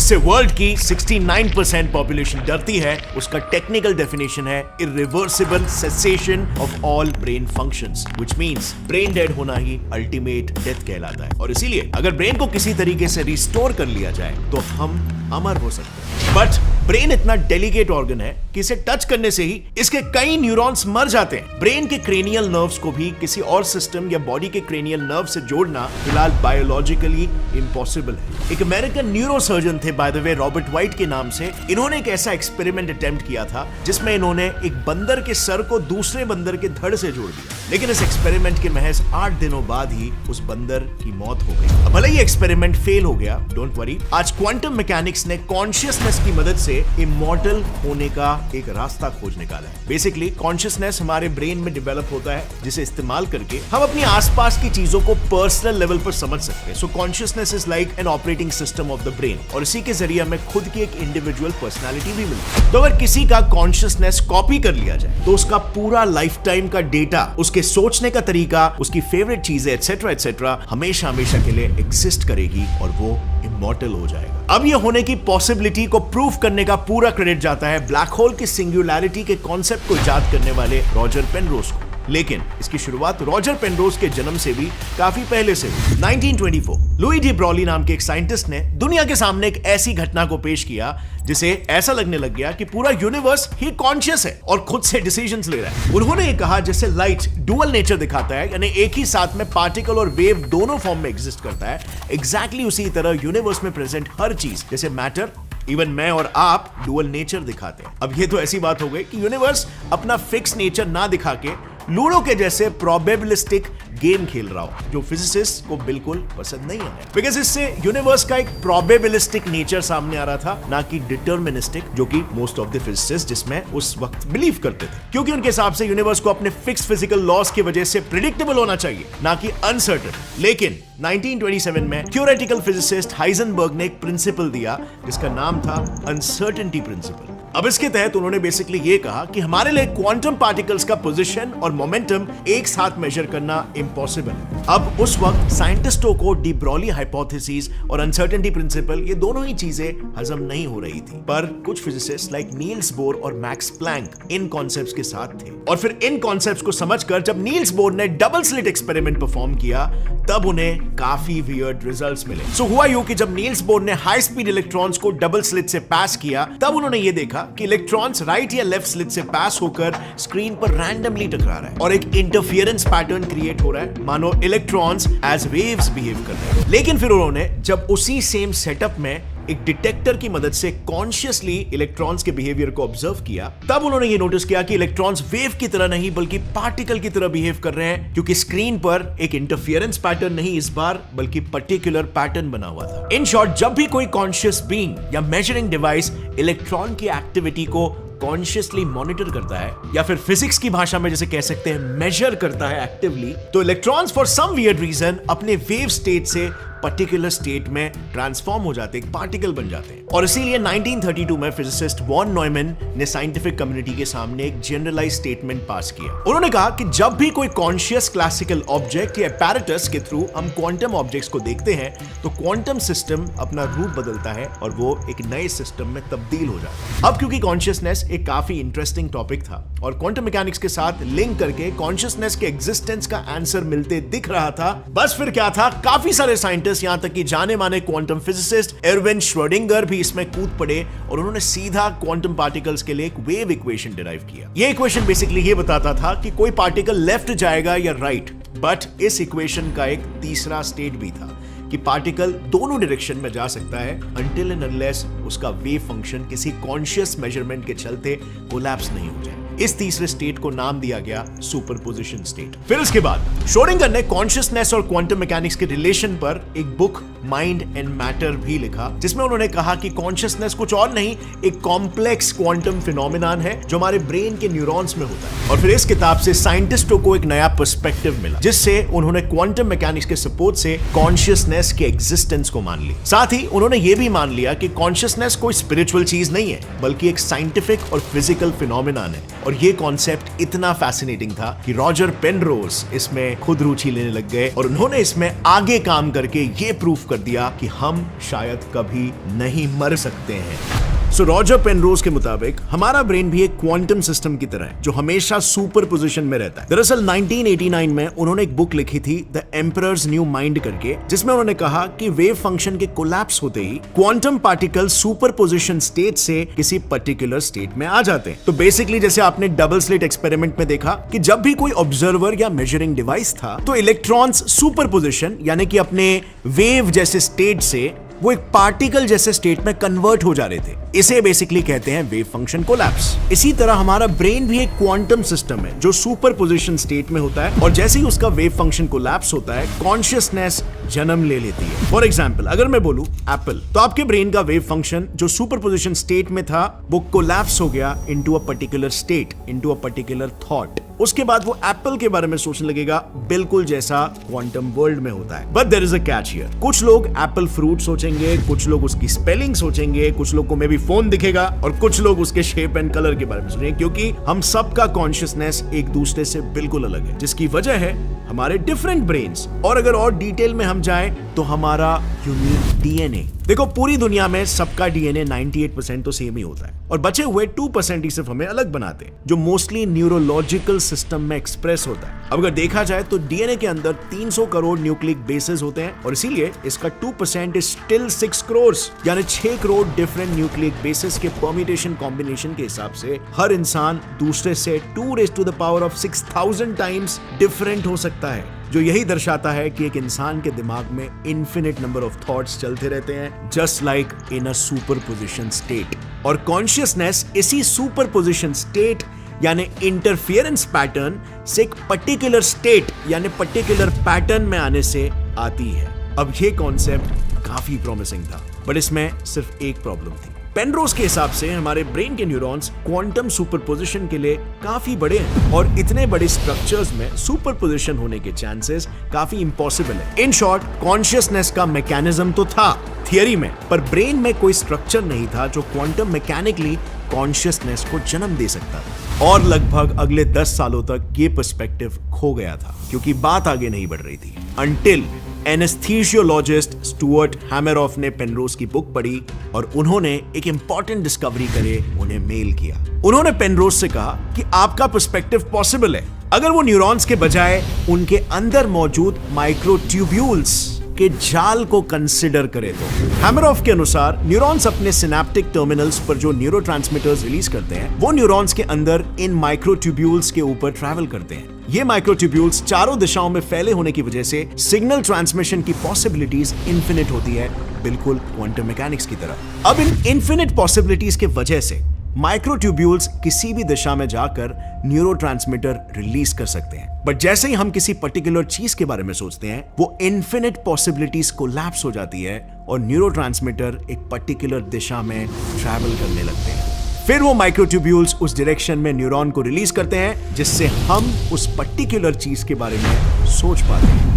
जिससे वर्ल्ड की 69% पॉपुलेशन डरती है, उसका टेक्निकल डेफिनेशन है irreversible cessation of all brain functions, which means brain dead होना ही अल्टीमेट डेथ कहलाता है। और इसीलिए अगर ब्रेन को किसी तरीके से रिस्टोर कर लिया जाए तो हम अमर हो सकते हैं। बट ब्रेन इतना डेलिकेट ऑर्गन है कि इसे टच करने से ही इसके कई न्यूरॉन्स मर जाते हैं। ब्रेन के क्रेनियल नर्व्स को भी किसी और सिस्टम या बॉडी के क्रेनियल नर्व से जोड़ना फिलहाल बायोलॉजिकली इम्पॉसिबल है। एक अमेरिकन न्यूरोसर्जन थे by the way, Robert white के नाम से। इन्होंने एक ऐसा एक्सपेरिमेंट अटेम्प्ट किया था जिसमें इन्होंने एक बंदर के सर को दूसरे बंदर के धड़ से जोड़ दिया, लेकिन इस एक्सपेरिमेंट के महज 8 दिनों बाद ही उस बंदर की मौत हो गई। अब भले ही एक्सपेरिमेंट फेल हो गया, डोंट वरी, आज क्वांटम मैकेनिक्स ने कॉन्शियसनेस की मदद से इमॉर्टल होने का एक रास्ता खोज निकाला है। बेसिकली कॉन्शियसनेस हमारे ब्रेन में डेवलप होता है, जिसे इस्तेमाल करके हम अपनी आसपास की चीजों को पर्सनल लेवल पर समझ सकते हैं। सो consciousness is like an operating system of the brain, और इसी के जरिए हमें खुद की एक इंडिविजुअल पर्सनालिटी भी मिलती है। तो अगर किसी का कॉन्शियसनेस कॉपी कर लिया जाए तो उसका पूरा लाइफ टाइम का डेटा, उसके सोचने का तरीका, उसकी फेवरेट चीजें एटसेट्रा एटसेट्रा हमेशा हमेशा के लिए एग्जिस्ट करेगी और वो इमॉर्टल हो जाएगा। अब ये होने की पॉसिबिलिटी को प्रूव करने का पूरा क्रेडिट जाता है ब्लैक होल की सिंगुलैरिटी के कॉन्सेप्ट को इजाद करने वाले रॉजर पेनरोज को। लेकिन इसकी शुरुआत रॉजर पेनरोज के जन्म से भी काफी पहले से हुई। 1924 लुई डी ब्रॉली नाम के एक साइंटिस्ट ने दुनिया के सामने एक ऐसी घटना को पेश किया जिसे ऐसा लगने लग गया कि पूरा यूनिवर्स ही कॉन्शियस है और खुद से डिसीजंस ले रहा है। उन्होंने ये कहा जैसे लाइट डुअल नेचर दिखाता है, यानी एक ही साथ में पार्टिकल और वेव दोनों फॉर्म में एग्जिस्ट करता है, एग्जैक्टली उसी तरह यूनिवर्स में प्रेजेंट हर चीज जैसे मैटर, इवन मैं और आप डुअल नेचर दिखाते हैं। अब ये तो ऐसी बात हो गई कि यूनिवर्स अपना फिक्स नेचर ना दिखा के लूडो के जैसे प्रोबेबिलिस्टिक गेम खेल रहा हो, जो फिजिसिस्ट को बिल्कुल पसंद नहीं है, बिकॉज इससे यूनिवर्स का एक प्रोबेबिलिस्टिक नेचर सामने आ रहा था, ना कि डिटर्मिनिस्टिक, जो कि मोस्ट ऑफ द फिजिसिस्ट जिसमें उस वक्त बिलीव करते थे, क्योंकि उनके हिसाब से यूनिवर्स को अपने फिक्स फिजिकल लॉस की वजह से प्रिडिक्टेबल होना चाहिए, ना कि अनसर्टेन। लेकिन 1927 में थ्योरेटिकल फिजिसिस्ट हाइजेनबर्ग ने एक प्रिंसिपल दिया जिसका नाम था अनसर्टेनिटी प्रिंसिपल। अब इसके तहत उन्होंने बेसिकली ये कहा कि हमारे लिए क्वांटम पार्टिकल्स का पोजीशन और मोमेंटम एक साथ मेजर करना इम्पॉसिबल है। अब उस वक्त साइंटिस्टों को डी ब्रॉली हाइपोथेसिस और अनसर्टेनिटी प्रिंसिपल, ये दोनों ही चीजें हजम नहीं हो रही थी, पर कुछ फिजिसिस्ट लाइक नील्स बोर और मैक्स प्लैंक इन कॉन्सेप्ट्स के साथ थे। और फिर इन कॉन्सेप्ट्स को समझकर जब नील्स बोर ने डबल स्लिट एक्सपेरिमेंट परफॉर्म किया, तब उन्हें काफी वियर्ड रिजल्ट्स मिले। सो हुआ यूं कि जब नील्स बोर ने हाई स्पीड इलेक्ट्रॉन्स को डबल स्लिट से पास किया, तब उन्होंने ये देखा कि इलेक्ट्रॉन्स राइट या लेफ्ट स्लिट से पास होकर स्क्रीन पर रैंडमली टकरा रहा है और एक इंटरफियरेंस पैटर्न क्रिएट हो रहा है, मानो इलेक्ट्रॉन्स एज वेव्स बिहेव कर रहे हैं। लेकिन फिर उन्होंने जब उसी सेम सेटअप में एक डिटेक्टर की मदद से कॉन्शियसली इलेक्ट्रॉन्स के बिहेवियर को ऑब्जर्व किया, तब उन्होंने ये नोटिस किया कि इलेक्ट्रॉन्स वेव की तरह नहीं बल्कि पार्टिकल की तरह बिहेव कर रहे हैं, क्योंकि स्क्रीन पर एक इंटरफियरेंस पैटर्न नहीं इस बार बल्कि पर्टिकुलर पैटर्न बना हुआ था। इन शॉर्ट, जब भी कोई कॉन्शियस बीइंग या मेजरिंग डिवाइस इलेक्ट्रॉन की एक्टिविटी को कॉन्शियसली मॉनिटर करता है, या फिर फिजिक्स की भाषा में जैसे कह सकते हैं मेजर करता है एक्टिवली, तो electrons for some weird reason अपने वेव स्टेट से पर्टिकुलर स्टेट में ट्रांसफॉर्म हो जाते हैं, पार्टिकल बन जाते हैं। और इसीलिए 1932 में फिजिसिस्ट वॉन नॉयमन ने साइंटिफिक कम्युनिटी के सामने एक जनरलाइज स्टेटमेंट पास किया। उन्होंने कहा कि जब भी कोई कॉन्शियस क्लासिकल ऑब्जेक्ट या apparatus के थ्रू हम क्वांटम ऑब्जेक्ट्स को देखते हैं, तो क्वांटम सिस्टम अपना रूप बदलता है और वो एक नए सिस्टम में तब्दील हो जाता है। अब क्योंकि कॉन्शियसनेस एक काफी इंटरेस्टिंग टॉपिक था और क्वांटम मैकेनिक्स के साथ लिंक करके कॉन्शियसनेस के एग्जिस्टेंस का आंसर मिलते दिख रहा था, बस फिर क्या था, काफी सारे साइंटिस्ट, यहां तक कि जाने माने क्वांटम फिजिसिस्ट एरविन श्रोडिंगर भी इसमें कूद पड़े और उन्होंने सीधा क्वांटम पार्टिकल्स के लिए एक वेव इक्वेशन डिराइव किया। यह इक्वेशन बेसिकली ये बताता था कि कोई पार्टिकल लेफ्ट जाएगा या राइट, बट इस इक्वेशन का एक तीसरा स्टेट भी था कि पार्टिकल दोनों डायरेक्शन में जा सकता है अनटिल एंड अनलेस उसका वेव फंक्शन किसी कॉन्शियस मेजरमेंट के चलते कोलैप्स नहीं हो जाए। इस तीसरे स्टेट को नाम दिया गया सुपरपोजिशन स्टेट। फिर इसके बाद श्रोडिंगर ने कॉन्शियसनेस और क्वांटम मैकेनिक्स के रिलेशन पर एक बुक माइंड एंड मैटर भी लिखा, जिसमें उन्होंने कहा कि कॉन्शियसनेस कुछ और नहीं, एक कॉम्प्लेक्स क्वांटम फिनोमिनन है जो हमारे ब्रेन के न्यूरॉन्स में होता है। और फिर इस किताब से साइंटिस्टों को एक नया पर्सपेक्टिव मिला, जिससे उन्होंने क्वांटम मैकेनिक्स के सपोर्ट से कॉन्शियसनेस के एग्जिस्टेंस को मान ली। साथ ही उन्होंने ये भी मान लिया कि कॉन्शियसनेस कोई स्पिरिचुअल चीज नहीं है, बल्कि एक साइंटिफिक और फिजिकल फिनोमिनन है और ये कॉन्सेप्ट इतना फैसिनेटिंग था कि रॉजर पेनरोज इसमें खुद रुचि लेने लग गए और उन्होंने इसमें आगे काम करके ये प्रूफ कर दिया कि हम शायद कभी नहीं मर सकते हैं। सो रॉजर पेनरोज के मुताबिक हमारा ब्रेन भी एक क्वांटम सिस्टम की तरह है जो हमेशा सुपर पोजीशन में रहता है। दरअसल 1989 में उन्होंने एक बुक लिखी थी द एम्परर्स न्यू माइंड करके, जिसमें उन्होंने कहा कि वेव फंक्शन के कोलैप्स होते ही quantum particle superposition state से किसी पर्टिकुलर स्टेट में आ जाते हैं। तो बेसिकली जैसे आपने डबल स्लिट एक्सपेरिमेंट में देखा कि जब भी कोई ऑब्जर्वर या मेजरिंग डिवाइस था तो इलेक्ट्रॉन्स सुपर पोजीशन यानी कि अपने वेव जैसे स्टेट से वो एक पार्टिकल जैसे स्टेट में कन्वर्ट हो जा रहे थे। इसे बेसिकली कहते हैं वेव फंक्शन कोलैप्स। इसी तरह हमारा ब्रेन भी एक क्वांटम सिस्टम है जो सुपर पोजीशन स्टेट में होता है और जैसे ही उसका वेव फंक्शन कोलैप्स होता है कॉन्शियसनेस जन्म ले लेती है। फॉर एग्जांपल अगर मैं बोलूं एप्पल, तो आपके ब्रेन का वेव फंक्शन जो सुपर पोजीशन स्टेट में था वो कोलैप्स हो गया into a particular state, into a particular thought. उसके बाद वो एप्पल के बारे में सोचने लगेगा बिल्कुल जैसा क्वांटम वर्ल्ड में होता है। But there is a catch here. कुछ लोग एप्पल फ्रूट सोचेंगे, कुछ लोग उसकी स्पेलिंग सोचेंगे, कुछ लोग को मे बी फोन दिखेगा और कुछ लोग उसके शेप एंड कलर के बारे में सोचेंगे, क्योंकि हम सबका कॉन्शियसनेस एक दूसरे से बिल्कुल अलग है, जिसकी वजह है हमारे डिफरेंट ब्रेन्स। और अगर और डिटेल में हम जाएं तो हमारा यूनिक डीएनए। देखो पूरी दुनिया में सबका डीएनए 98% तो सेम ही होता है और बचे हुए 2% ही सिर्फ हमें अलग बनाते हैं, जो मोस्टली न्यूरोलॉजिकल सिस्टम में एक्सप्रेस होता है। अब अगर देखा जाए तो डीएनए के अंदर 300 करोड़ न्यूक्लिक बेसेस होते हैं और इसीलिए इसका 2% इज स्टिल 6 करोड़, यानी 6 करोड़ डिफरेंट न्यूक्लिक बेसेस के परम्यूटेशन कॉम्बिनेशन के हिसाब से हर इंसान दूसरे से 2⁻⁶,000 टाइम्स डिफरेंट हो सकता है, जो यही दर्शाता है कि एक इंसान के दिमाग में इन्फिनिट नंबर ऑफ थॉट्स चलते रहते हैं, just like in a super position state. और कॉन्शियसनेस इसी सुपर पोजिशन स्टेट यानी इंटरफियरेंस पैटर्न से एक पर्टिकुलर स्टेट यानी पर्टिकुलर पैटर्न में आने से आती है। अब ये कॉन्सेप्ट काफी प्रॉमिसिंग था, बट इसमें सिर्फ एक प्रॉब्लम थी। पेनरोज के हिसाब से हमारे ब्रेन के न्यूरॉन्स क्वांटम सुपरपोजिशन के लिए काफी बड़े हैं और इतने बड़े स्ट्रक्चर्स में सुपरपोजिशन होने के चांसेस काफी इम्पॉसिबल है। इन शॉर्ट, कॉन्शियसनेस का मैकेनिज्म तो था थियरी में, पर ब्रेन में कोई स्ट्रक्चर नहीं था जो क्वांटम मैकेनिकली कॉन्शियसनेस को जन्म दे सकता था। और लगभग अगले 10 सालों तक ये पर्सपेक्टिव खो गया था क्योंकि बात आगे नहीं बढ़ रही थी, अनटिल एनेस्थीसियोलॉजिस्ट स्टुअर्ट हैमरऑफ ने पेनरोज की बुक पढ़ी और उन्होंने एक इंपॉर्टेंट डिस्कवरी करे उन्हें मेल किया। उन्होंने पेनरोज से कहा कि आपका पर्सपेक्टिव पॉसिबल है अगर वो न्यूरॉन्स के बजाय उनके अंदर मौजूद माइक्रोट्यूब्यूल्स के जाल को कंसिडर करें। तो हैमरऑफ के अनुसार न्यूरॉन्स अपने सिनेप्टिक टर्मिनल्स पर जो न्यूरोट्रांसमीटर्स रिलीज करते हैं वो न्यूरॉन्स के अंदर इन माइक्रोट्यूब्यूल्स के ऊपर ट्रैवल करते हैं। ये माइक्रोट्यूब्यूल्स चारों दिशाओं में फैले होने की वजह से सिग्नल ट्रांसमिशन की पॉसिबिलिटीज इन्फिनिट होती है, बिल्कुल क्वांटम मैकेनिक्स की तरह। अब इन इन्फिनिट पॉसिबिलिटीज के वजह से माइक्रोट्यूब्यूल्स किसी भी दिशा में जाकर न्यूरोट्रांसमीटर रिलीज कर सकते हैं, बट जैसे ही हम किसी पर्टिकुलर चीज के बारे में सोचते हैं वो इन्फिनिट पॉसिबिलिटीज कोलैप्स हो जाती है और न्यूरोट्रांसमीटर एक पर्टिकुलर दिशा में ट्रैवल करने लगते हैं। फिर वो माइक्रोट्यूब्यूल्स उस डायरेक्शन में न्यूरॉन को रिलीज करते हैं जिससे हम उस पर्टिकुलर चीज के बारे में सोच पाते हैं।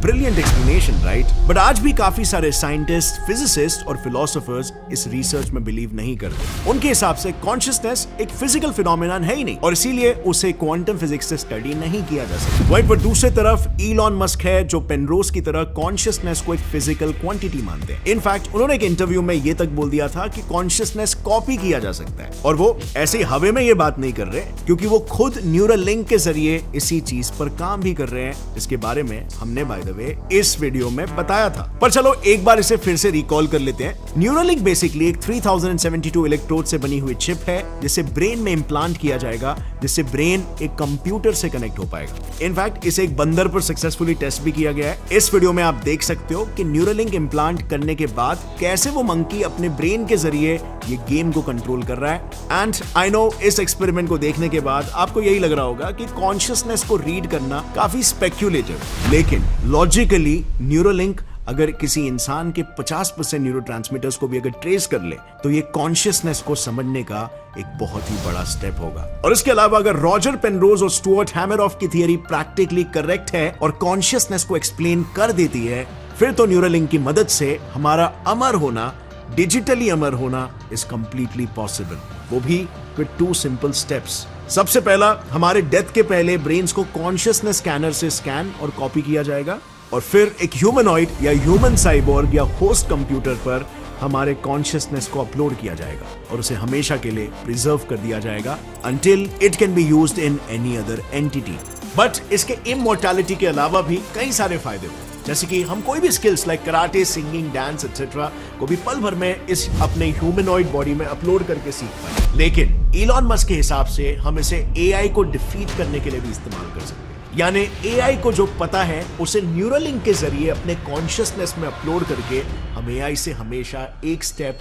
Brilliant explanation, right? बट आज भी काफी सारे साइंटिस्ट, फिजिसिस्ट और फिलोसोफर्स इस रिसर्च में बिलीव नहीं करते। उनके हिसाब से कॉन्शियसनेस एक फिजिकल फिनोमेनन है ही नहीं और इसीलिए उसे क्वांटम फिजिक्स से स्टडी नहीं किया जा सकता। वहीं पर दूसरी तरफ इलॉन मस्क है जो पेनरोज की तरह कॉन्शियसनेस को एक फिजिकल क्वांटिटी मानते हैं। इनफैक्ट उन्होंने एक इंटरव्यू में ये तक बोल दिया था कि कॉन्शियसनेस कॉपी किया जा सकता है और वो ऐसे हवे में ये बात नहीं कर रहे क्योंकि वो खुद न्यूरल लिंक के जरिए इसी चीज पर काम भी कर रहे हैं, जिसके बारे में हमने बाय द वे इस वीडियो में बताया था। पर चलो एक बार इसे फिर से रिकॉल कर लेते हैं। न्यूरलिंक बेसिकली एक 3072 इलेक्ट्रोड से बनी हुई चिप है जिसे ब्रेन में इम्प्लांट किया जाएगा, जिससे ब्रेन एक कंप्यूटर से कनेक्ट हो पाएगा। इनफैक्ट इसे एक बंदर पर सक्सेसफुली टेस्ट भी किया गया है। इस वीडियो में आप देख सकते हो कि न्यूरलिंक इम्प्लांट करने के बाद कैसे वो मंकी अपने ब्रेन के जरिए ये गेम को कंट्रोल कर रहा है। एंड आई नो इस एक्सपेरिमेंट को देखने के बाद आपको यही लग रहा होगा कि कॉन्शियसनेस को रीड करना काफी स्पेक्युलेटिव, लेकिन लॉजिकली न्यूरोलिंक अगर किसी इंसान के 50% न्यूरोट्रांसमीटर्स को भी अगर ट्रेस कर ले तो ये कॉन्शियसनेस को समझने का एक बहुत ही बड़ा स्टेप होगा। और इसके अलावा अगर रॉजर पेनरोज और स्टुअर्ट हैमरऑफ की थियरी प्रैक्टिकली करेक्ट है और कॉन्शियसनेस को एक्सप्लेन कर देती है, फिर तो न्यूरोलिंक की मदद से हमारा अमर होना, डिजिटली अमर होना इज कंप्लीटली पॉसिबल, वो भी विद 2 सिंपल स्टेप्स। सबसे पहला, हमारे डेथ के पहले ब्रेन्स को कॉन्शियसनेस स्कैनर से स्कैन और कॉपी किया जाएगा और फिर एक ह्यूमनॉइड या ह्यूमन साइबोर्ग या होस्ट कंप्यूटर पर हमारे कॉन्शियसनेस को अपलोड किया जाएगा और उसे हमेशा के लिए प्रिजर्व कर दिया जाएगा until it can be used in any other entity. But इसके इमोर्टैलिटी के अलावा भी कई सारे फायदे हुए, जैसे कि हम कोई भी skills like karate, singing, dance etcetera को भी पल भर में इस अपने ह्यूमनॉइड बॉडी में अपलोड करके सीख पाए। लेकिन इलॉन मस्क के हिसाब से हम इसे एआई को डिफीट करने के लिए भी इस्तेमाल कर सकते हैं। यानी एआई को जो पता है उसे न्यूरल लिंक के जरिए अपने कॉन्शियसनेस में अपलोड करके हम एआई से हमेशा एक स्टेप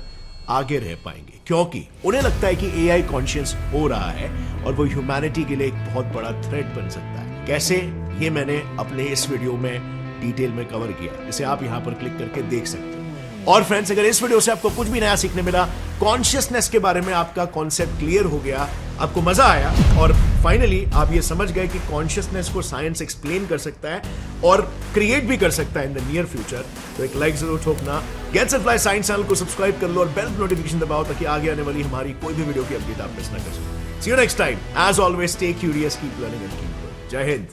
आगे रह पाएंगे, क्योंकि उन्हें लगता है कि एआई कॉन्शियस हो रहा है और वो ह्यूमैनिटी के लिए एक बहुत बड़ा थ्रेट बन सकता है। कैसे, ये मैंने अपने इस वीडियो में डिटेल में कवर किया, जिसे आप यहां पर क्लिक करके देख सकते हैं। और फ्रेंड्स, अगर इस वीडियो से आपको कुछ भी नया सीखने मिला, कॉन्शियसनेस के बारे में आपका कॉन्सेप्ट क्लियर हो गया, आपको मजा आया और फाइनली आप ये समझ गए कि कॉन्शियसनेस को साइंस एक्सप्लेन कर सकता है और क्रिएट भी कर सकता है इन द नियर फ्यूचर, तो एक लाइक जरूर ठोकना। Gates and fly science channel को सब्सक्राइब कर लो और बेल नोटिफिकेशन दबाओ ताकि आगे आने वाली हमारी कोई भी वीडियो की अपडेट आप मिस ना कर सको। See you next time. As always, stay curious, keep learning and keep growing. जय हिंद।